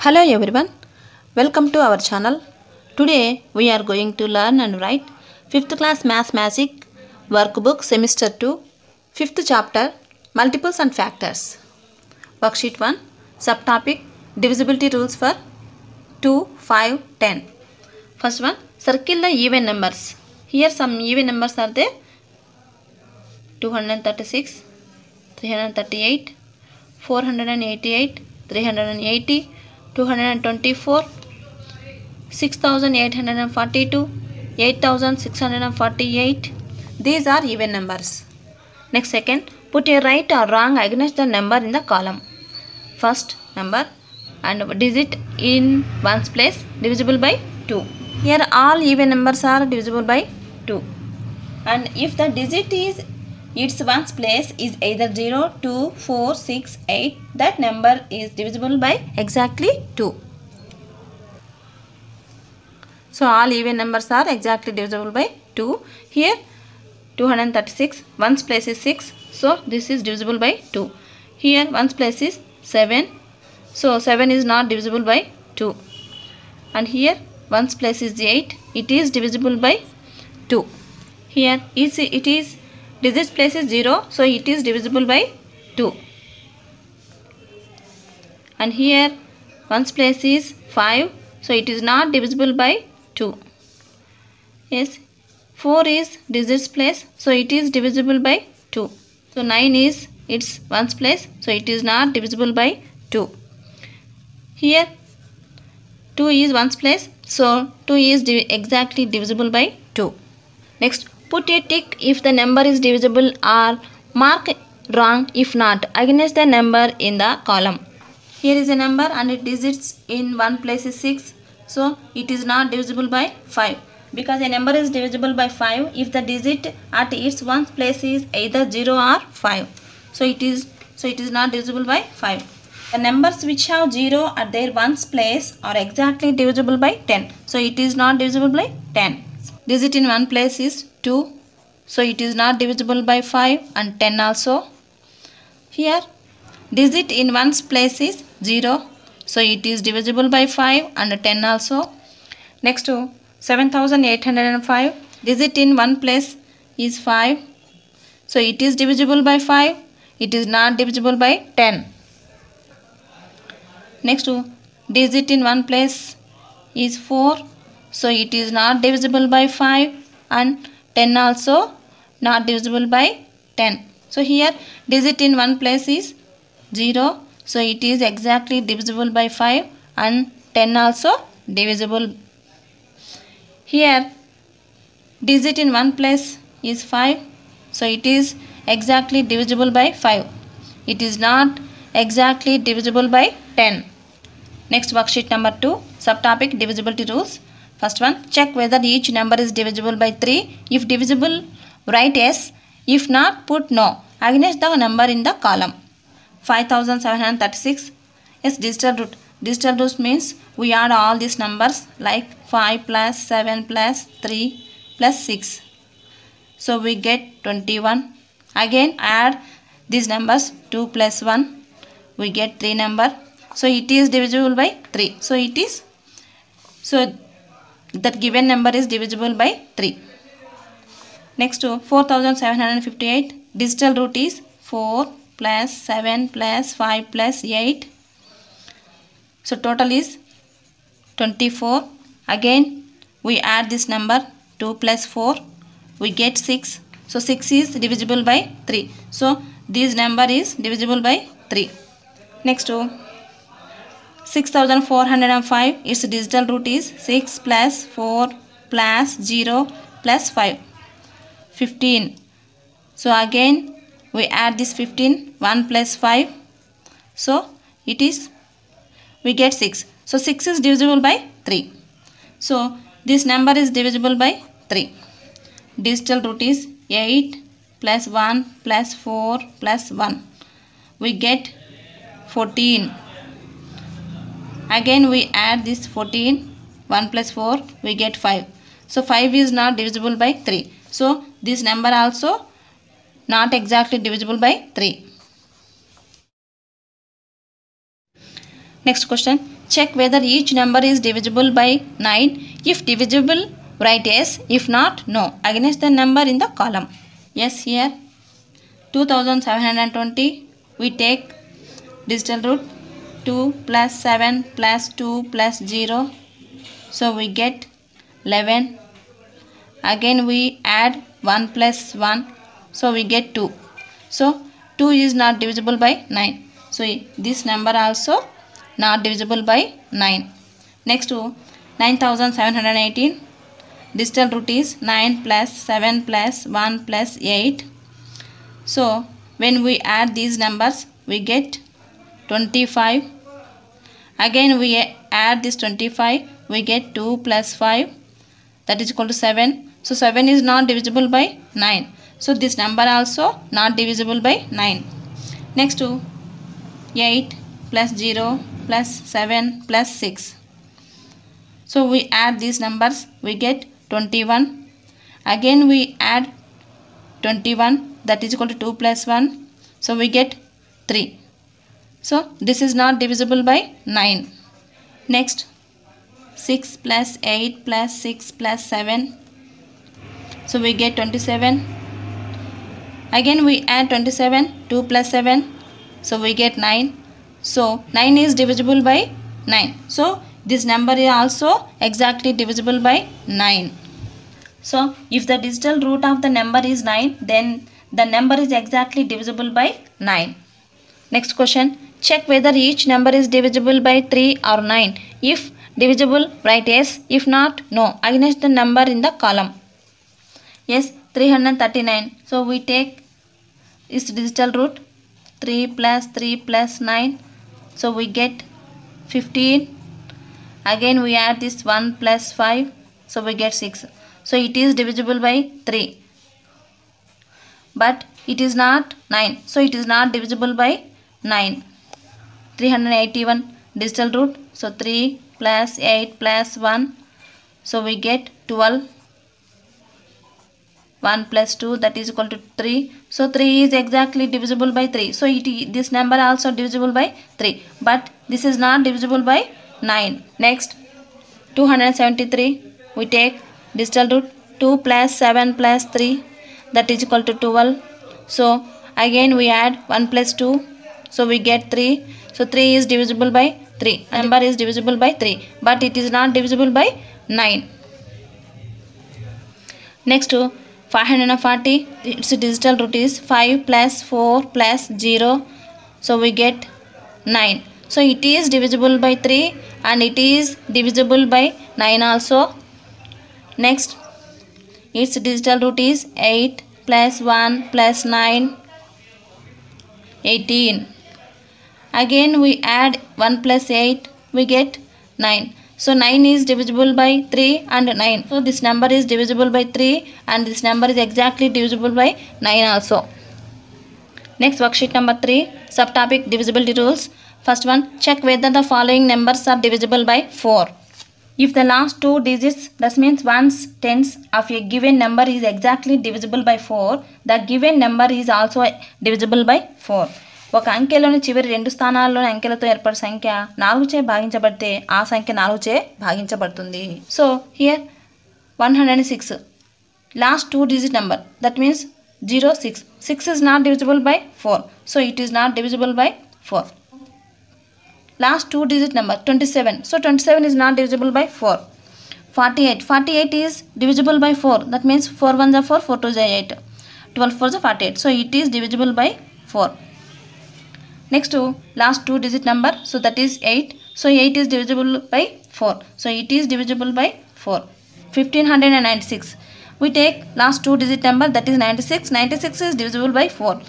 Hello everyone, welcome to our channel. Today we are going to learn and write 5th class Maths Magic Workbook Semester 2, 5th chapter Multiples and Factors. Worksheet 1, Subtopic Divisibility Rules for 2, 5, 10. First one, circle the even numbers. Here some even numbers are there: 236, 338, 488, 380, 224, 6842, 8648. These are even numbers. Next, second, put a right or wrong against the number in the column. First number and digit in ones place divisible by 2. Here all even numbers are divisible by 2. And if the digit is its ones place is either 0, 2, 4, 6, 8, that number is divisible by exactly 2. So all even numbers are exactly divisible by 2. Here 236, ones place is 6, so this is divisible by 2. Here ones place is 7, so 7 is not divisible by 2. And here ones place is 8, it is divisible by 2. Here it is digits place is 0, so it is divisible by 2. And here ones place is 5, so it is not divisible by 2. Yes, 4 is digits place, so it is divisible by 2. So 9 is its ones place, so it is not divisible by 2. Here 2 is ones place, so 2 is exactly divisible by 2. Next, put a tick if the number is divisible or mark wrong if not against the number in the column. Here is a number and its digits in one place is 6, so it is not divisible by 5. Because a number is divisible by 5 if the digit at its ones place is either 0 or 5. So it is not divisible by 5. The numbers which have 0 at their ones place are exactly divisible by 10. So it is not divisible by 10. Digit in one place is 2, so it is not divisible by 5 and 10 also. Here digit in ones place is 0, so it is divisible by 5 and 10 also. Next to 7805, digit in one place is 5, so it is divisible by 5, it is not divisible by 10. Next to digit in one place is 4, so it is not divisible by 5 and 10 also not divisible by 10. So here digit in one place is 0, so it is exactly divisible by 5 and 10 also divisible. Here digit in one place is 5, so it is exactly divisible by 5. It is not exactly divisible by 10. Next, worksheet number 2, subtopic divisibility rules. First one, check whether each number is divisible by 3. If divisible, write yes. If not, put no against the number in the column. 5736. Yes, digital root. Digital root means we add all these numbers like 5 plus 7 plus 3 plus 6. So we get 21. Again add these numbers 2 plus 1. We get 3 number. So it is divisible by 3. So that given number is divisible by 3. Next to 4758. Digital root is 4 plus 7 plus 5 plus 8. So total is 24. Again we add this number 2 plus 4. We get 6. So 6 is divisible by 3. So this number is divisible by 3. Next to 6405. Its digital root is 6 plus 4 plus 0 plus 5. 15. So again we add this 15. 1 plus 5. So we get 6. So 6 is divisible by 3. So this number is divisible by 3. Digital root is 8 plus 1 plus 4 plus 1. We get 14. Again we add this 14. 1 plus 4 we get 5. So 5 is not divisible by 3. So this number also not exactly divisible by 3. Next question. check whether each number is divisible by 9. If divisible, write yes. If not, no. Against the number in the column. Yes, here 2720. We take digital root 2 plus 7 plus 2 plus 0. So we get 11. Again we add 1 plus 1. So we get 2. So 2 is not divisible by 9. So this number also not divisible by 9. Next to 9718. Digital root is 9 plus 7 plus 1 plus 8. So when we add these numbers, we get 25. Again we add this 25, we get 2 plus 5, that is equal to 7. So 7 is not divisible by 9. So this number also not divisible by 9. Next to 8 plus 0 plus 7 plus 6. So we add these numbers, we get 21. Again we add 21, that is equal to 2 plus 1. So we get 3. So this is not divisible by 9. Next 6 plus 8 plus 6 plus 7. So we get 27. Again we add 27, 2 plus 7. So we get 9. So 9 is divisible by 9. So this number is also exactly divisible by 9. So if the digital root of the number is 9, then the number is exactly divisible by 9. Next question. Check whether each number is divisible by 3 or 9. If divisible, write yes. If not, no. Against the number in the column. Yes, 339. So we take its digital root 3 plus 3 plus 9. So we get 15. Again we add this 1 plus 5. So we get 6. So it is divisible by 3. But it is not 9. So it is not divisible by 9. 381 digital root. So 3 plus 8 plus 1. So we get 12. 1 plus 2, that is equal to 3. So 3 is exactly divisible by 3. So this number also divisible by 3. But this is not divisible by 9. Next 273. We take digital root 2 plus 7 plus 3, that is equal to 12. So again we add 1 plus 2. So we get 3. So 3 is divisible by 3. Number is divisible by 3. But it is not divisible by 9. Next to 540. Its digital root is 5 plus 4 plus 0. So we get 9. So it is divisible by 3 and it is divisible by 9 also. Next, its digital root is 8 plus 1 plus 9, 18. Again we add 1 plus 8, we get 9. So 9 is divisible by 3 and 9. So this number is divisible by 3 and this number is exactly divisible by 9 also. Next, worksheet number 3, subtopic divisibility rules. First one, check whether the following numbers are divisible by 4. If the last two digits, that means ones, tens of a given number is exactly divisible by 4, the given number is also divisible by 4. ఒక అంకెలోని చివరి రెండు స్థానాల్లోని అంకెలతో ఏర్పడే సంఖ్య 4 చే భాగించబడితే ఆ సంఖ్య 4 చే భాగించబడుతుంది. So here 106 last 2 digit number, that means 06. 6 is not divisible by 4, so it is not divisible by 4. Last 2 digit number 27, so 27 is not divisible by 4. 48 is divisible by 4, that means 4 1s are 4, 4 2s are 8, 12 4s are 48, so it is divisible by 4. Next to last 2 digit number, so that is 8, so 8 is divisible by 4, so it is divisible by 4. 1596, we take last 2 digit number, that is 96. 96 is divisible by 4.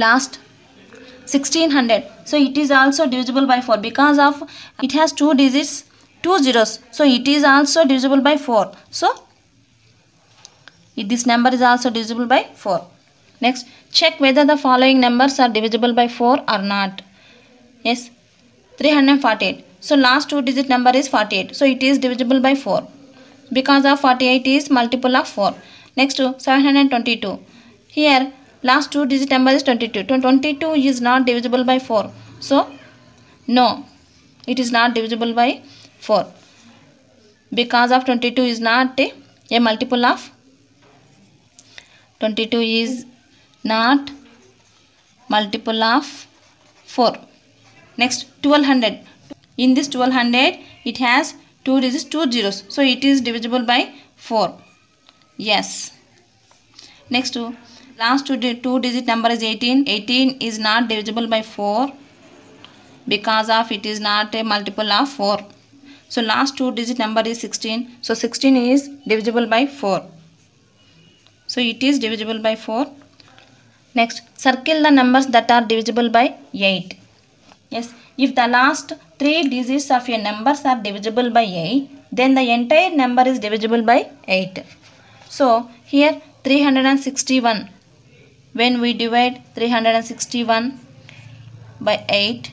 Last 1600, so it is also divisible by 4 because of it has 2 digits, 2 zeros, so it is also divisible by 4. So this number is also divisible by 4. Next, check whether the following numbers are divisible by 4 or not. Yes, 348. So last 2 digit number is 48. So it is divisible by 4 because of 48 is multiple of 4. Next to 722. Here last 2 digit number is 22. 22 is not divisible by 4. So no. it is not divisible by 4 because of 22 is not a multiple of 22 is not multiple of 4. Next 1200. In this 1200 it has 2 digits, 2 zeros, so it is divisible by 4. Yes. Next last two digit number is 18. 18 is not divisible by 4 because of it is not a multiple of 4. So last two digit number is 16. So 16 is divisible by 4. So it is divisible by 4. Next, circle the numbers that are divisible by 8. Yes, if the last 3 digits of a numbers are divisible by 8, then the entire number is divisible by 8. So here 361. When we divide 361 by 8,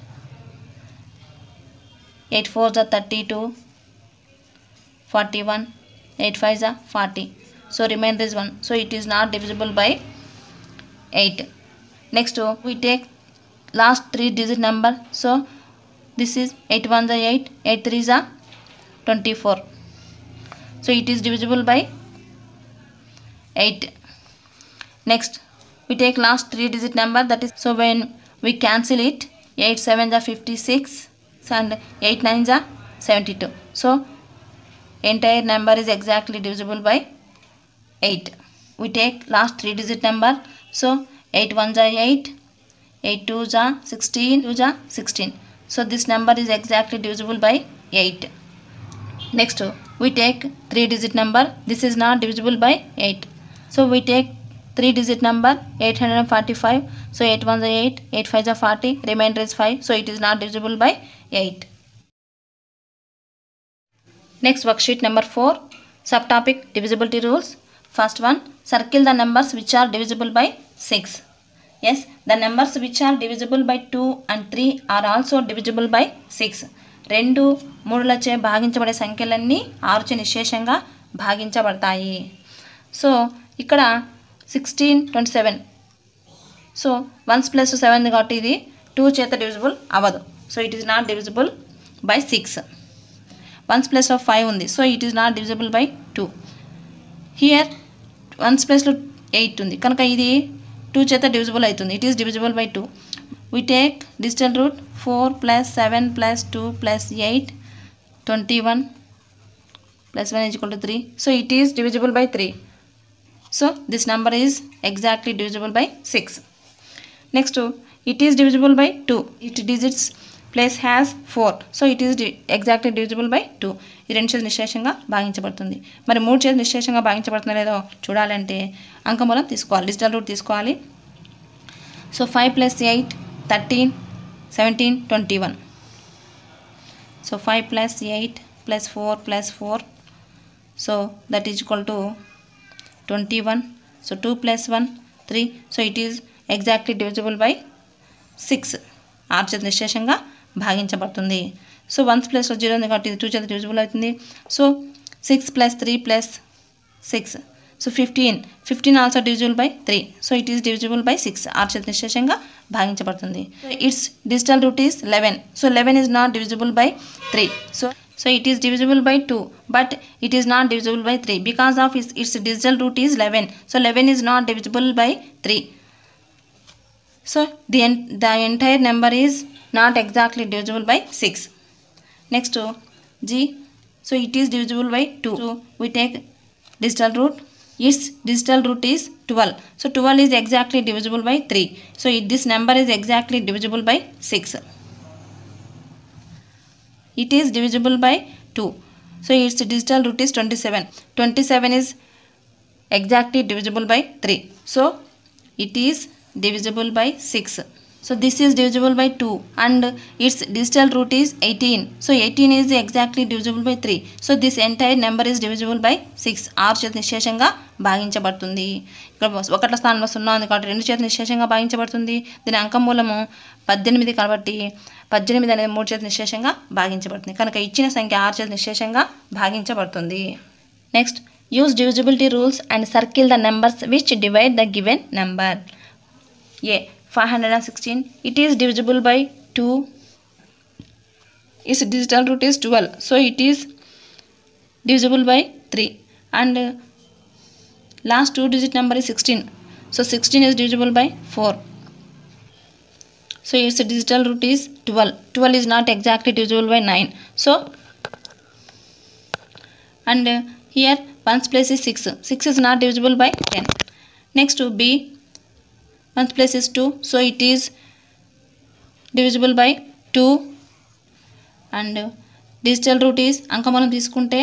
8 4s are 32, 41, 8 5s are 40. So remainder is 1. So it is not divisible by 8. Next we take last 3 digit number. So this is 8 1s are 8, 8 3s are 24. So it is divisible by 8. Next we take last 3 digit number, that is, so when we cancel it, 8 7s are 56 and 8 9s are 72. So entire number is exactly divisible by 8. We take last 3 digit number. So 8 1s are 8, 8 2s are 16, 2s are 16. So this number is exactly divisible by 8. Next we take 3 digit number. This is not divisible by 8. So we take 3 digit number 845. So 8 1s are 8, 8 5s are 40, remainder is 5. So it is not divisible by 8. Next worksheet number 4, subtopic divisibility rules. First one, circle the numbers which are divisible by 6. Yes, the numbers which are divisible by 2 and 3 are also divisible by 6. 2 3లచే భాగించబడే సంఖ్యలన్నీ 6 చే నిశేషంగా భాగించబడతాయి. So ఇక్కడ 16 27. So 1 plus 7 కాబట్టి ఇది 2 చేత divisible అవ్వదు. So it is not divisible by 6. 1 plus 5 ఉంది. So it is not divisible by 2. Here 1 ప్లస్లో 8 ఉంది కనుక ఇది 2 చేత డివిజిబుల్ అవుతుంది. It is divisible by 2. we take digital root 4 plus 7 plus 2 plus 8 21 plus 1 is equal to 3. So it is divisible by 3. So this number is exactly divisible by 6. Next it is divisible by 2. Its digits place has 4. So it is exactly divisible by 2. ఇది 2 చేత నిశేషంగా భాగించబడుతుంది. మరి 3 చేత నిశేషంగా భాగించబడుతుందో లేదో చూడాలంటే అంకమూలం తీసుకోవాలి, digital root తీసుకోవాలి. So 5 plus 8 13 17 21. So 5 plus 8 plus 4 plus 4. So that is equal to 21. So 2 plus 1 3. So it is exactly divisible by 6. 6 చేత నిశేషంగా భాగించబడుతుంది. సో 1 ప్లస్ 0 ఉంది కాబట్టి ఇది 2 చేత డివిజిబుల్ అవుతుంది. So 6 plus 3 plus 6. So 15 also divisible by 3. So it is divisible by 6. 6 చేత నిశేషంగా భాగించబడుతుంది. Its digital root is 11. So 11 is not divisible by 3. So it is divisible by 2, but it is not divisible by 3 because of its digital root is 11. So 11 is not divisible by 3. So the entire number is not exactly divisible by 6. Next G. So it is divisible by 2. So we take digital root. Its digital root is 12. So 12 is exactly divisible by 3. So this number is exactly divisible by 6. It is divisible by 2. So its digital root is 27. 27 is exactly divisible by 3. So it is divisible by 6. So this is divisible by 2 and its digital root is 18. So 18 is exactly divisible by 3. So this entire number is divisible by 6. 6 చేత నిశేషంగా భాగించబడుతుంది. ఇక్కడ ఒకట్ల స్థానంలో 0 ఉంది కాబట్టి 2 చేత నిశేషంగా భాగించబడుతుంది. దీని అంకమూలము 18 కాబట్టి 18 అనేది 3 చేత నిశేషంగా భాగించబడుతుంది. కనుక ఇచ్చిన సంఖ్య 6 చేత నిశేషంగా భాగించబడుతుంది. Next use divisibility rules and circle the numbers which divide the given number. A 516. It is divisible by 2. its digital root is 12, so it is divisible by 3. And last 2 digit number is 16, so 16 is divisible by 4. So its digital root is 12. 12 is not exactly divisible by 9. So and here ones place is 6. 6 is not divisible by 10. Next to B, ones place is 2, so it is divisible by 2. And digital root is అంకమనం తీసుకుంటే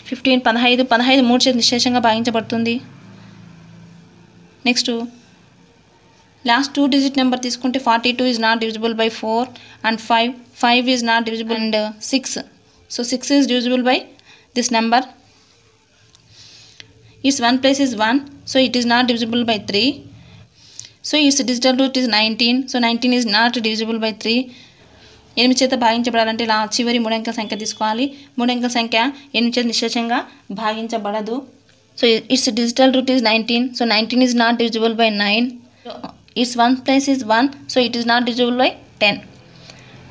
15 15 3 చేత నిశేషంగా భాగించబడుతుంది. Next last 2 digit number తీసుకుంటే 42 is not divisible by 4 and 5 is not divisible and 6. So 6 is divisible by this number. Its one place is 1, so it is not divisible by 3. So its digital root is 19, so 19 is not divisible by 3. 8 చేత భాగించబడాలంటే చివరి 3 అంకెల సంఖ్య తీసుకోవాలి. 3 అంకెల సంఖ్య 8 చేత నిశేషంగా భాగించబడదు. So its digital root is 19, so 19 is not divisible by 9. Its one place is 1, so it is not divisible by 10.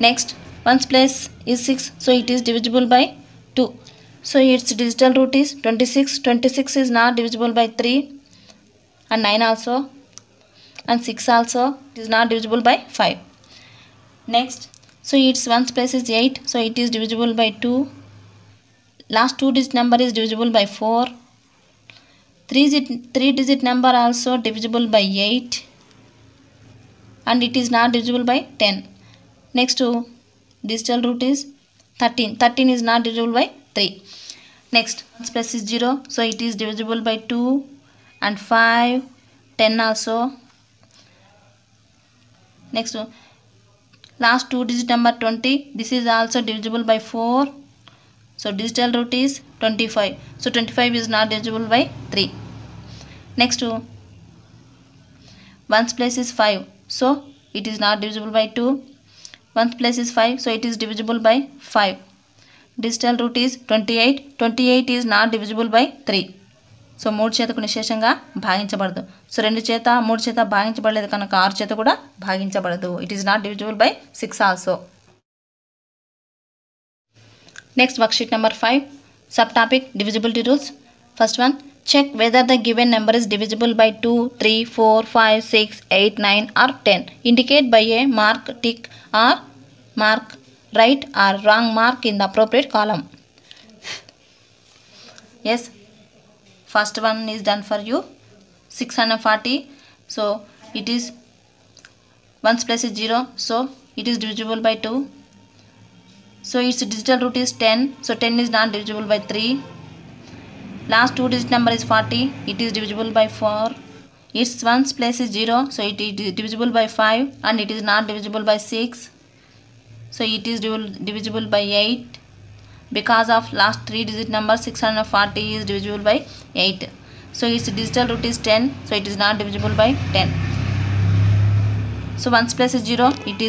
Next, ones place is 6, so it is divisible by 2. So its digital root is 26. 26 is not divisible by 3 and 9 also, and 6 also is not divisible by 5. Next, so its ones place is 8, so it is divisible by 2. Last 2 digit number is divisible by 4. 3 digit number also divisible by 8 and it is not divisible by 10. Next to digital root is 13. 13 is not divisible by 3. Next, ones place is 0, so it is divisible by 2 and 5, 10 also. Next, last 2 digit number 20, this is also divisible by 4, so digital root is 25, so 25 is not divisible by 3. Next, ones place is 5, so it is not divisible by 2. Ones place is 5, so it is divisible by 5. Digital root is 28. 28 is not divisible by 3. So 3 చేతకు నిశేషంగా భాగించబడదు. So 2 చేత 3 చేత భాగించబడలేదు కనుక 6 చేత కూడా భాగించబడదు. It is not divisible by 6 also. Next worksheet number 5, sub topic divisibility rules. First one, check whether the given number is divisible by 2, 3, 4, 5, 6, 8, 9 or 10. Indicate by a mark, tick or mark right or wrong mark in the appropriate column. Yes, first one is done for you. 640, so it is ones place is 0, so it is divisible by 2. So its digital root is 10, so 10 is not divisible by 3. Last 2 digit number is 40, it is divisible by 4. Its ones place is 0, so it is divisible by 5 and it is not divisible by 6. So it is divisible by 8. Because of last 3 digit number 640 is divisible by 8. So its digital root is 10, so it is not divisible by 10. So ones place is 0, it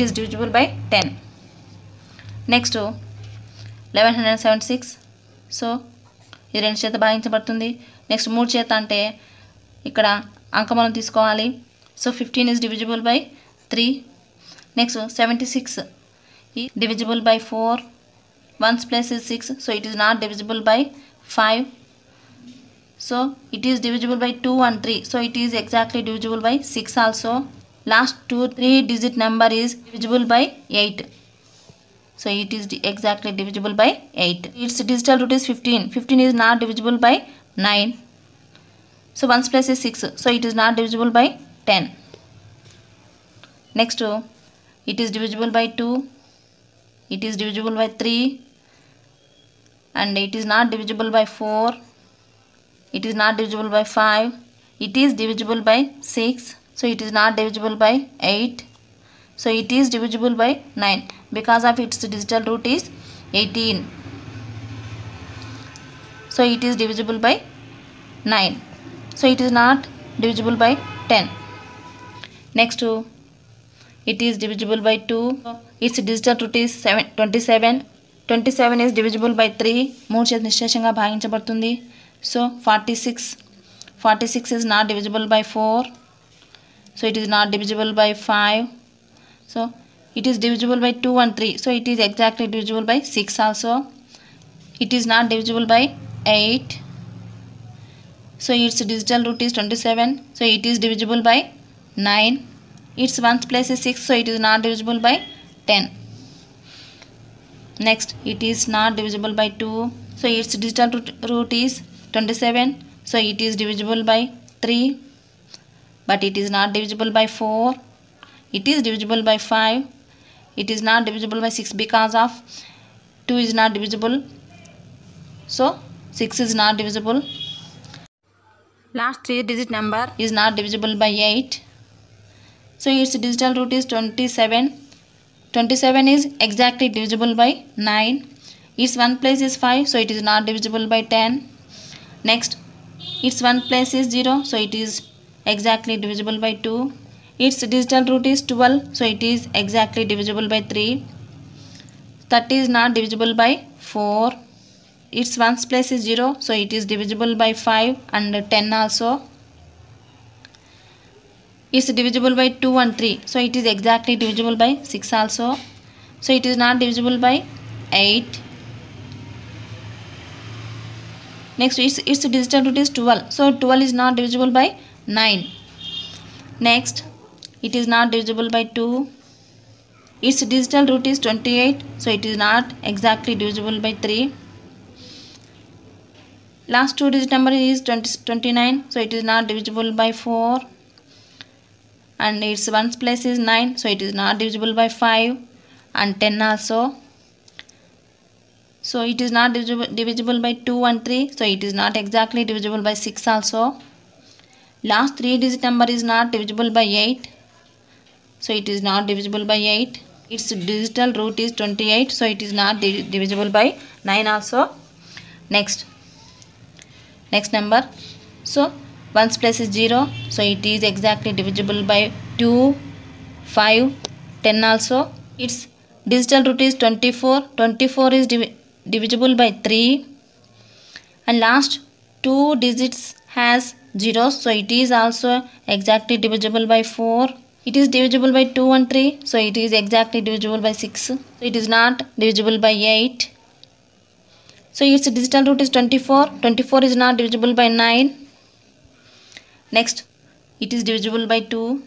is divisible by 10. Next, 1176, so ఇది 2 చేత భాగించబడుతుంది. Next 3 చేత అంటే ఇక్కడ అంకమనం తీసుకోవాలి. So 15 is divisible by 3. Next 76 divisible by 4. Ones place is 6, so it is not divisible by 5. So it is divisible by 2 and 3, so it is exactly divisible by 6 also. Last 3 digit number is divisible by 8, so it is exactly divisible by 8. Its digital root is 15. 15 is not divisible by 9. So ones place is 6, so it is not divisible by 10. Next, it is divisible by 2. It is divisible by 3 and it is not divisible by 4. It is not divisible by 5. It is divisible by 6, so it is not divisible by 8. So it is divisible by 9 because of its digital root is 18. So it is divisible by 9. So it is not divisible by 10. Next, it is divisible by 2. Its digital root is 27. 27 is divisible by 3. 3 చేత నిశేషంగా భాగించబడుతుంది. So 46. 46 is not divisible by 4. So it is not divisible by 5. So it is divisible by 2 and 3. So it is exactly divisible by 6 also. It is not divisible by 8. So its digital root is 27. So it is divisible by 9. Its ones place is 6. So it is not divisible by 10. Next, it is not divisible by 2. So its digital root is 27. So it is divisible by 3. But it is not divisible by 4. It is divisible by 5. It is not divisible by 6 because of 2 is not divisible. So 6 is not divisible. Last 3 digit number is not divisible by 8. So its digital root is 27. 27 is exactly divisible by 9. Its one place is 5. So it is not divisible by 10. Next, its one place is 0. So it is exactly divisible by 2. Its digital root is 12. So it is exactly divisible by 3. 30 is not divisible by 4. Its ones place is 0. So it is divisible by 5 and 10 also. It's divisible by 2 and 3. So it is exactly divisible by 6 also. So it is not divisible by 8. Next, its digital root is 12. So 12 is not divisible by 9. Next, it is not divisible by 2. Its digital root is 28. So it is not exactly divisible by 3. Last 2 digit number is 29. So it is not divisible by 4. And its ones place is 9. So it is not divisible by 5 and 10 also. So it is not divisible by 2 and 3. So it is not exactly divisible by 6 also. Last 3 digit number is not divisible by 8. So it is not divisible by 8. Its digital root is 28. So it is not divisible by 9 also. Next number. So ones place is 0. So it is exactly divisible by 2, 5, 10 also. Its digital root is 24. 24 is divisible by 3. And last 2 digits has 0. So it is also exactly divisible by 4. It is divisible by 2 and 3. So it is exactly divisible by 6. So it is not divisible by 8. So its digital root is 24. 24 is not divisible by 9. Next, it is divisible by 2.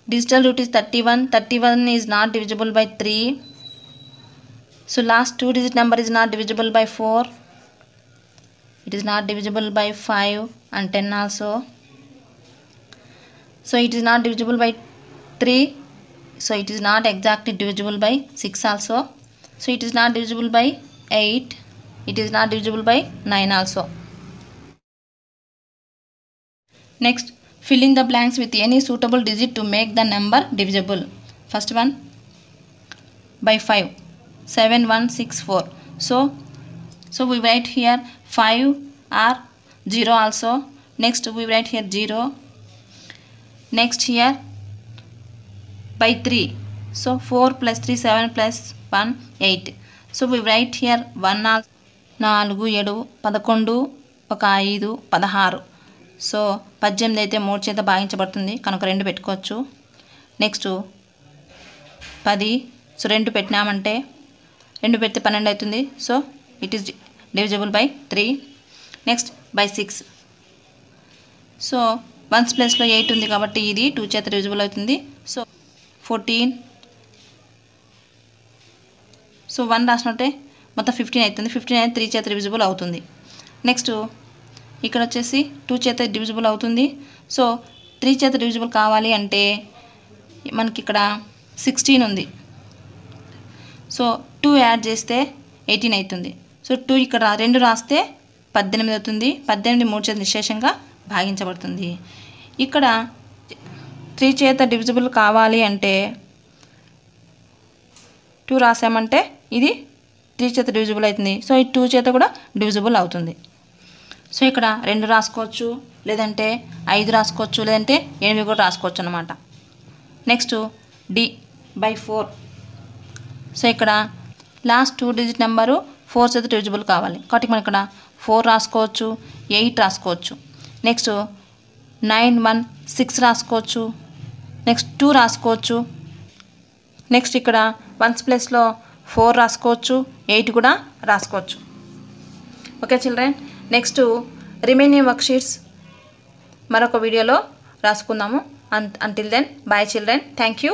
Digital root is 31. 31 is not divisible by 3. So last 2 digit number is not divisible by 4. It is not divisible by 5 and 10 also. So it is not divisible by 3. So it is not exactly divisible by 6 also. So it is not divisible by 8. It is not divisible by 9 also. Next, fill in the blanks with any suitable digit to make the number divisible. First one, by 5. 7164. So we write here 5 or 0 also. Next we write here 0. Next here by 3. So 4 plus 3 7 plus 1 8. So we write here 1 also. 4 7 11 ఒక 5 16. So 18 అయితే 3 చేత భాగించబడుతుంది కనుక 2 పెట్టుకోవచ్చు. Next 10. So 2 పెట్టినామంటే 2 పెడితే 12 అవుతుంది. So it is divisible by 3. Next by 6. So 1 ప్లేస్లో 8 ఉంది కాబట్టి ఇది 2 చేత డివిజిబుల్ అవుతుంది. సో 14. సో 1 రాసినట్టే మొత్తం 15 అవుతుంది. 15 అయితే 3 చేత డివిజిబుల్ అవుతుంది. నెక్స్ట్ ఇక్కడ వచ్చేసి 2 చేత డివిజిబుల్ అవుతుంది. సో 3 చేత డివిజిబుల్ కావాలి అంటే మనకి ఇక్కడ 16 ఉంది. సో 2 యాడ్ చేస్తే 18 అవుతుంది. సో 2 ఇక్కడ 2 రాస్తే 18 అవుతుంది. 18 3 చేత నిశేషంగా భాగించబడుతుంది. ఇక్కడ 3 చేత డివిజిబుల్ కావాలి అంటే 2 రాసామంటే ఇది 3 చేత డివిజిబుల్ అవుతుంది. సో ఈ 2 చేత కూడా డివిజిబుల్ అవుతుంది. సో ఇక్కడ 2 రాసుకోవచ్చు, లేదంటే 5 రాసుకోవచ్చు, లేదంటే 8 కూడా రాసుకోవచ్చు అన్నమాట. Next D by 4. సో ఇక్కడ లాస్ట్ 2 డిజిట్ నెంబరు 4 చేత డివిజిబుల్ కావాలి కాబట్టి మనం ఇక్కడ 4 రాసుకోవచ్చు, 8 రాసుకోవచ్చు. నెక్స్ట్ 9 1 6 రాసుకోవచ్చు. నెక్స్ట్ 2 రాసుకోవచ్చు. నెక్స్ట్ ఇక్కడ వన్స్ ప్లేస్లో 4 రాసుకోవచ్చు, 8 కూడా రాసుకోవచ్చు. Okay children, next remaining work sheets మరొక వీడియోలో రాసుకుందాము. Until then bye children, thank you.